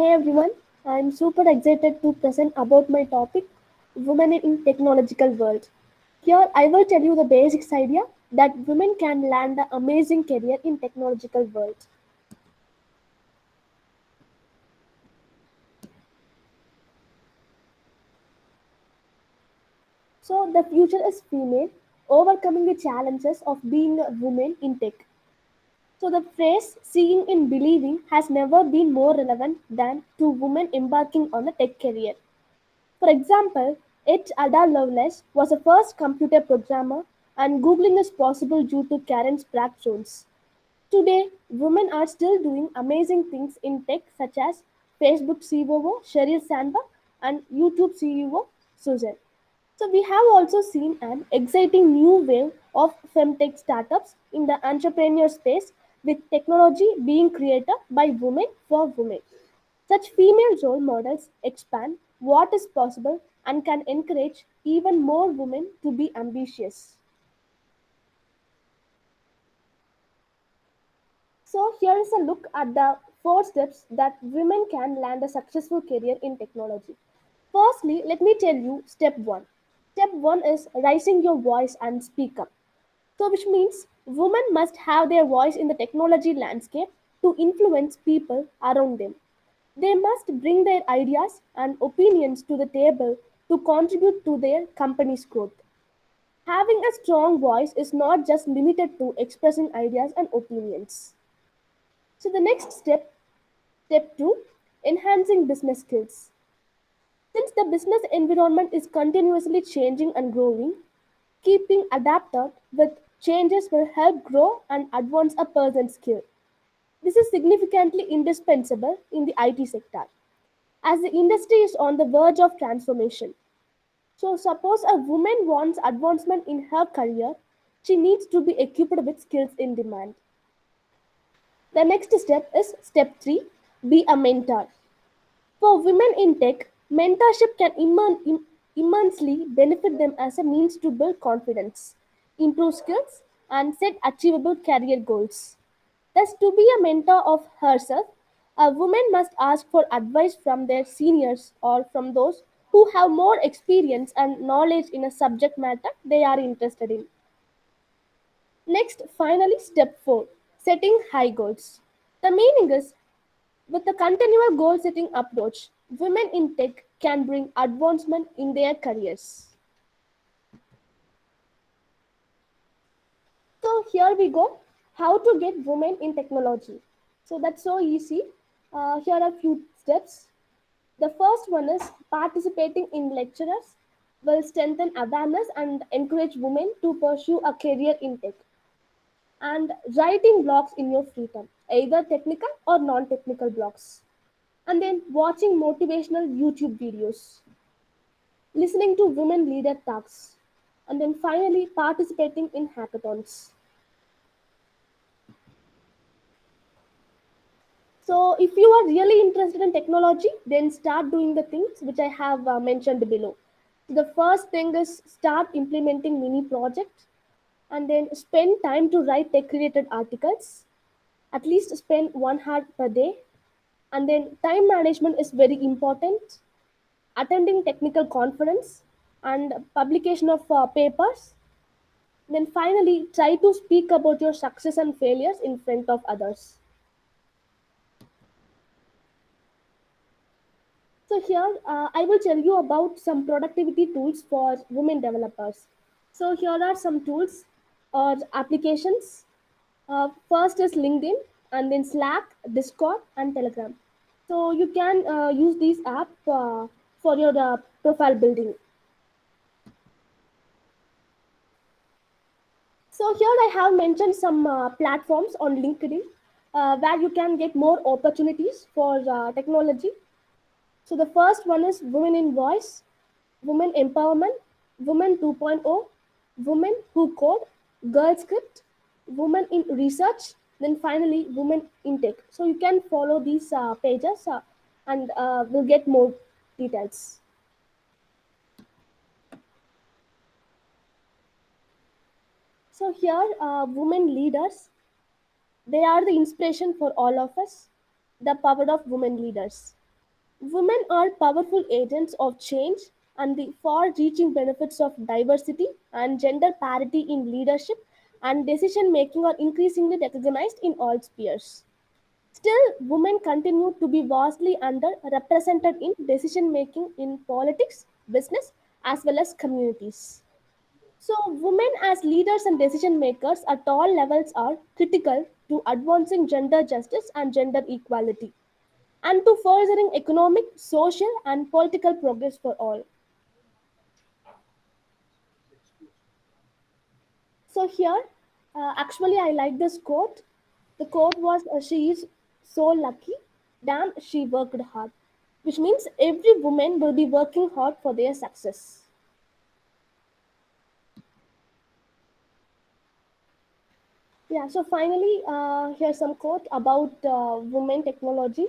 Hey everyone, I'm super excited to present about my topic Women in Technological World. Here I will tell you the basics idea that women can land an amazing career in technological world. So the future is female overcoming the challenges of being a woman in tech. So the phrase seeing in believing has never been more relevant than to women embarking on a tech career. For example, Ada Lovelace was the first computer programmer, and Googling is possible due to Karen Sprague Jones. Today, women are still doing amazing things in tech, such as Facebook COO Sheryl Sandberg and YouTube CEO Susan. So, we have also seen an exciting new wave of femtech startups in the entrepreneur space, with technology being created by women for women. Such female role models expand what is possible and can encourage even more women to be ambitious. So, here is a look at the four steps that women can land a successful career in technology. Firstly, let me tell you step one. Step one is raising your voice and speak up. So, which means women must have their voice in the technology landscape to influence people around them. They must bring their ideas and opinions to the table to contribute to their company's growth. Having a strong voice is not just limited to expressing ideas and opinions. So, the next step, step two, enhancing business skills. Since the business environment is continuously changing and growing, keeping adapted with changes will help grow and advance a person's skill. This is significantly indispensable in the IT sector, as the industry is on the verge of transformation. So, suppose a woman wants advancement in her career, she needs to be equipped with skills in demand. The next step is step 3, be a mentor. For women in tech, mentorship can immensely benefit them as a means to build confidence, improve skills, and set achievable career goals. Thus, to be a mentor of herself, a woman must ask for advice from their seniors or from those who have more experience and knowledge in a subject matter they are interested in. Next, finally, step 4, setting high goals. The meaning is with a continual goal setting approach, women in tech can bring advancement in their careers. So here we go. How to get women in technology. So that's so easy. Here are a few steps. The first one is participating in lectures will strengthen awareness and encourage women to pursue a career in tech. And writing blogs in your free time, either technical or non-technical blogs. And then watching motivational YouTube videos, listening to women leader talks, and then finally participating in hackathons. So, if you are really interested in technology, then start doing the things which I have mentioned below. The first thing is start implementing mini projects and then spend time to write tech related articles. At least spend 1 hour per day. And then time management is very important. Attending technical conference and publication of papers. Then finally, try to speak about your success and failures in front of others. So here, I will tell you about some productivity tools for women developers. So here are some tools or applications. First is LinkedIn, and then Slack, Discord, and Telegram. So you can use these apps for your profile building. So here I have mentioned some platforms on LinkedIn where you can get more opportunities for technology. So the first one is Women in Voice, Women Empowerment, Women 2.0, Women Who Code, Girl Script, Women in Research, then finally Women in Tech. So you can follow these pages and will get more details. So here, women leaders, they are the inspiration for all of us. The power of women leaders. Women are powerful agents of change, and the far reaching benefits of diversity and gender parity in leadership and decision making are increasingly recognized in all spheres. Still, women continue to be vastly underrepresented in decision making in politics, business, as well as communities. So, women as leaders and decision makers at all levels are critical to advancing gender justice and gender equality, and to furthering economic, social, and political progress for all. So, here, actually, I like this quote. The quote was, She is so lucky, damn, she worked hard, which means every woman will be working hard for their success. Yeah, so finally, here's some quote about women technology.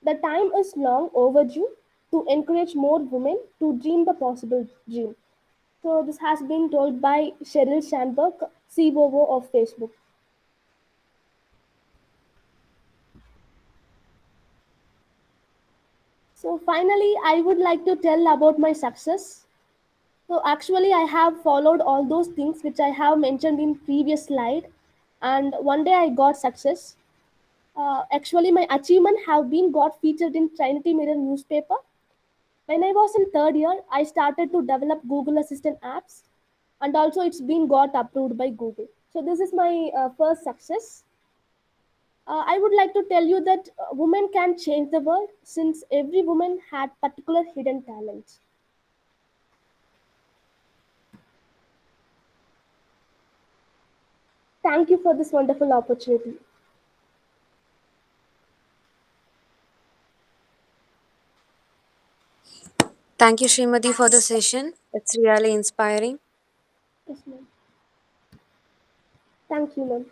The time is long overdue to encourage more women to dream the possible dream. So this has been told by Sheryl Sandberg, COO of Facebook. So finally, I would like to tell about my success. So actually, I have followed all those things which I have mentioned in previous slide, and one day I got success. Actually, my achievement have been got featured in Trinity Mirror newspaper. When I was in third year, I started to develop Google Assistant apps, and also it's been got approved by Google. So this is my first success. I would like to tell you that women can change the world since every woman had particular hidden talents. Thank you for this wonderful opportunity. Thank you, Srimati, for the session. It's really inspiring. Yes, ma'am. Thank you, ma'am.